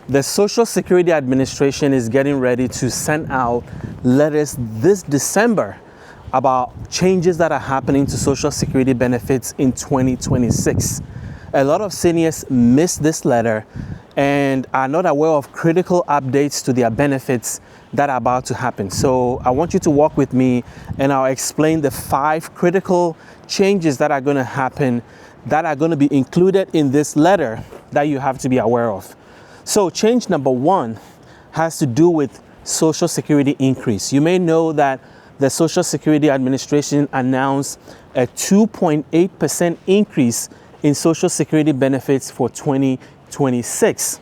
The Social Security Administration is getting ready to send out letters this December about changes that are happening to Social Security benefits in 2026. A lot of seniors missed this letter and are not aware of critical updates to their benefits that are about to happen. So I want you to walk with me and I'll explain the 5 critical changes that are going to happen that are going to be included in this letter that you have to be aware of. So change number 1 has to do with Social Security increase. You may know that the Social Security Administration announced a 2.8% increase in Social Security benefits for 2026.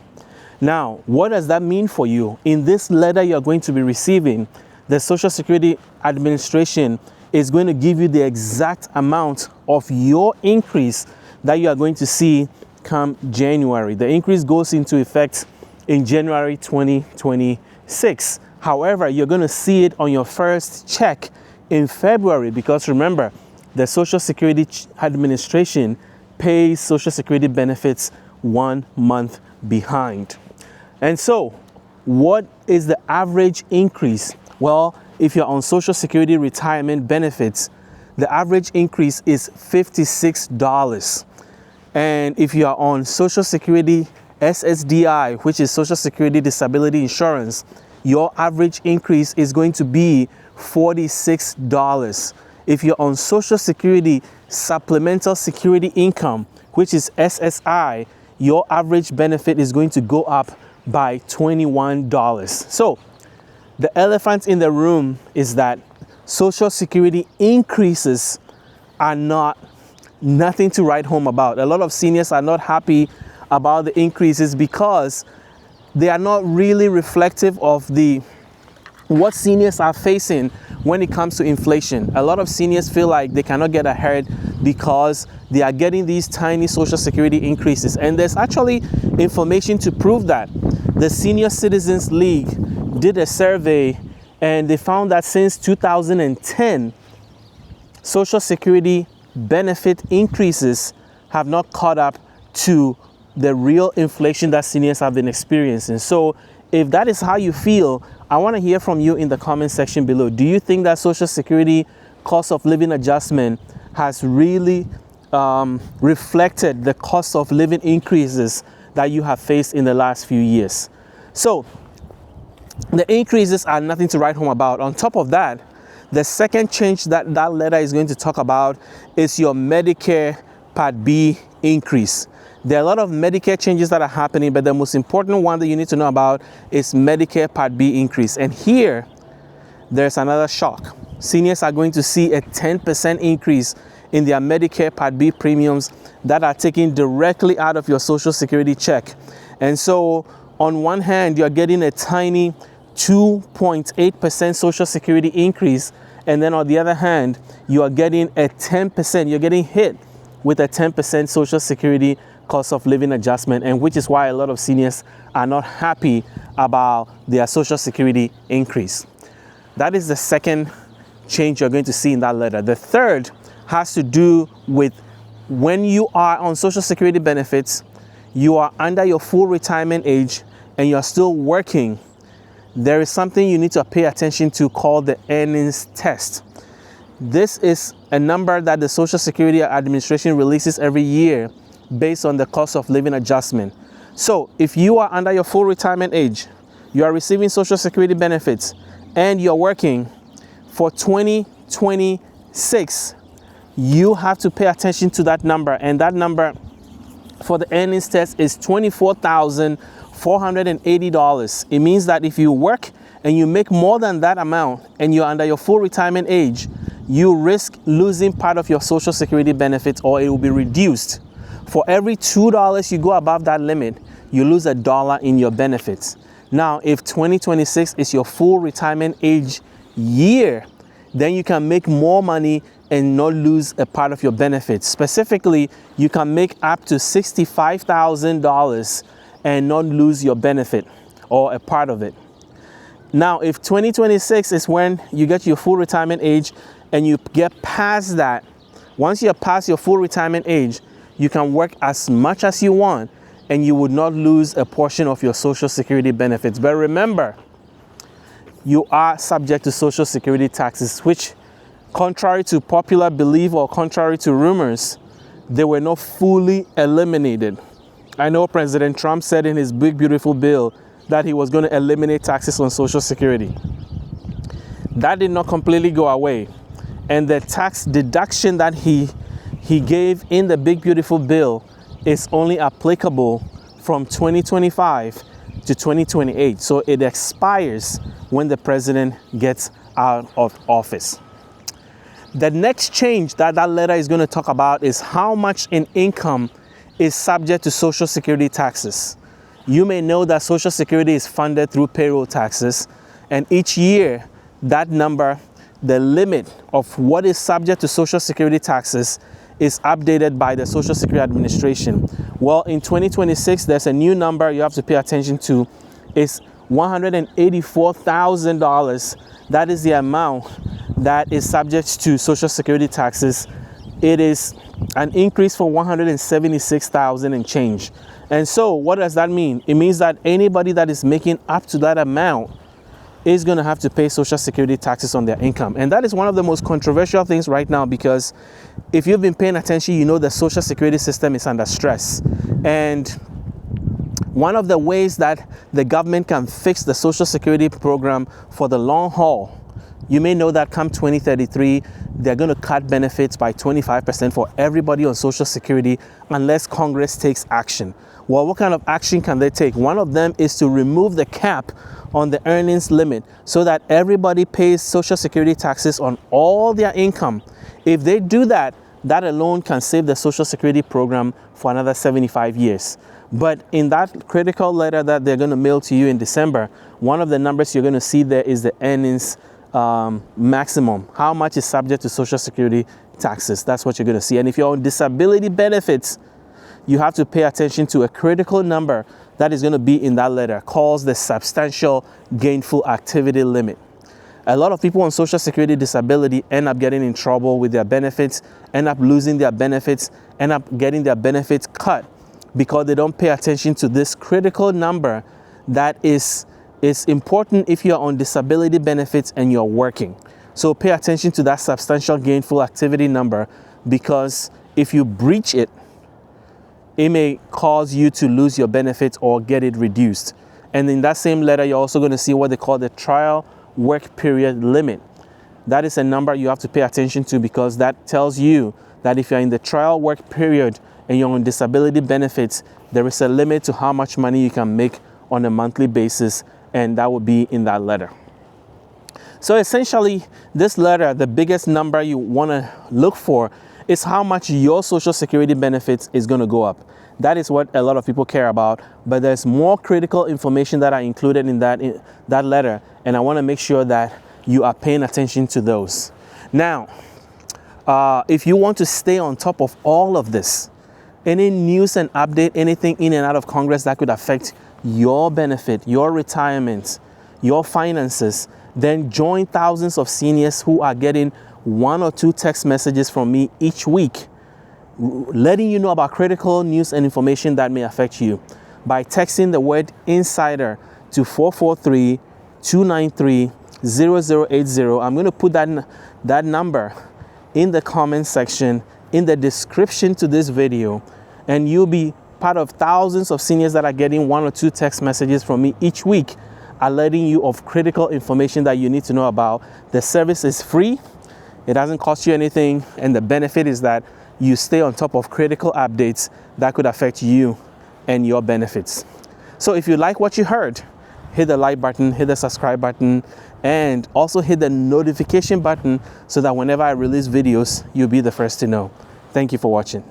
Now, what does that mean for you? In this letter you're going to be receiving, the Social Security Administration is going to give you the exact amount of your increase that you are going to see come January. The increase goes into effect in January 2026. However, you're going to see it on your first check in February because remember, the Social Security Administration pays Social Security benefits 1 month behind. And so, what is the average increase? Well, if you're on Social Security retirement benefits, the average increase is $56. And if you are on Social Security SSDI, which is Social Security Disability Insurance, your average increase is going to be $46. If you're on Social Security Supplemental Security Income, which is SSI, your average benefit is going to go up by $21. So the elephant in the room is that Social Security increases are nothing to write home about. A lot of seniors are not happy about the increases because they are not really reflective of what seniors are facing when it comes to inflation. A lot of seniors feel like they cannot get ahead because they are getting these tiny Social Security increases. And there's actually information to prove that. The Senior Citizens League did a survey and they found that since 2010, Social Security benefit increases have not caught up to the real inflation that seniors have been experiencing. So if that is how you feel, I want to hear from you in the comment section below. Do you think that Social Security cost of living adjustment has really reflected the cost of living increases that you have faced in the last few years? So the increases are nothing to write home about. On top of that, the second change that letter is going to talk about is your Medicare Part B increase. There are a lot of Medicare changes that are happening, but the most important one that you need to know about is Medicare Part B increase. And here, there's another shock. Seniors are going to see a 10% increase in their Medicare Part B premiums that are taken directly out of your Social Security check. And so, on one hand, you're getting a tiny 2.8% Social Security increase, and then on the other hand, you are getting a 10%, you're getting hit with a 10% Social Security cost of living adjustment, and which is why a lot of seniors are not happy about their Social Security increase. That is the second change you're going to see in that letter. The third has to do with when you are on Social Security benefits, you are under your full retirement age, and you're still working. There is something you need to pay attention to called the earnings test. This is a number that the Social Security Administration releases every year based on the cost of living adjustment. So if you are under your full retirement age, you are receiving Social Security benefits, and you're working for 2026, you have to pay attention to that number. And that number for the earnings test is $24,480. It means that if you work and you make more than that amount and you're under your full retirement age, you risk losing part of your Social Security benefits, or it will be reduced. For every $2 you go above that limit, you lose $1 in your benefits. Now, if 2026 is your full retirement age year, then you can make more money and not lose a part of your benefits. Specifically, you can make up to $65,000 and not lose your benefit or a part of it. Now, if 2026 is when you get your full retirement age and you get past that, once you're past your full retirement age, you can work as much as you want and you would not lose a portion of your Social Security benefits. But remember, you are subject to Social Security taxes, which, contrary to popular belief or contrary to rumors, they were not fully eliminated. I know President Trump said in his big, beautiful bill that he was going to eliminate taxes on Social Security. That did not completely go away. And the tax deduction that he gave in the big, beautiful bill is only applicable from 2025 to 2028. So it expires when the president gets out of office. The next change that letter is going to talk about is how much in income is subject to Social Security taxes. You may know that Social Security is funded through payroll taxes, and each year that number, the limit of what is subject to Social Security taxes, is updated by the Social Security Administration. Well, in 2026, there's a new number you have to pay attention to. It's $184,000. That is the amount that is subject to Social Security taxes. It is an increase from $176,000 and change. And so what does that mean? It means that anybody that is making up to that amount is going to have to pay Social Security taxes on their income. And that is one of the most controversial things right now, because if you've been paying attention, you know the Social Security system is under stress. And one of the ways that the government can fix the Social Security program for the long haul, you may know that come 2033, they're going to cut benefits by 25% for everybody on Social Security unless Congress takes action. Well, what kind of action can they take? One of them is to remove the cap on the earnings limit so that everybody pays Social Security taxes on all their income. If they do that, that alone can save the Social Security program for another 75 years. But in that critical letter that they're going to mail to you in December, one of the numbers you're going to see there is the earnings maximum. How much is subject to Social Security taxes? That's what you're going to see. And if you're on disability benefits, you have to pay attention to a critical number that is going to be in that letter, called the substantial gainful activity limit. A lot of people on Social Security disability end up getting in trouble with their benefits, end up losing their benefits, end up getting their benefits cut because they don't pay attention to this critical number that is important if you're on disability benefits and you're working. So pay attention to that substantial gainful activity number, because if you breach it, it may cause you to lose your benefits or get it reduced. And in that same letter, you're also going to see what they call the trial work period limit. That is a number you have to pay attention to, because that tells you that if you're in the trial work period and you're on disability benefits, there is a limit to how much money you can make on a monthly basis, and that would be in that letter. So essentially, this letter, the biggest number you want to look for is how much your Social Security benefits is going to go up. That is what a lot of people care about, but there's more critical information that are included in that letter, and I want to make sure that you are paying attention to those. Now, if you want to stay on top of all of this, any news and update, anything in and out of Congress that could affect your benefit, your retirement, your finances, then join thousands of seniors who are getting 1 or 2 text messages from me each week, letting you know about critical news and information that may affect you by texting the word insider to 443-293-0080. I'm going to put that number in the comment section, in the description to this video, and you'll be part of thousands of seniors that are getting 1 or 2 text messages from me each week, alerting you of critical information that you need to know about. The service is free. It doesn't cost you anything, and the benefit is that you stay on top of critical updates that could affect you and your benefits. So if you like what you heard, hit the like button, hit the subscribe button, and also hit the notification button so that whenever I release videos, you'll be the first to know. Thank you for watching.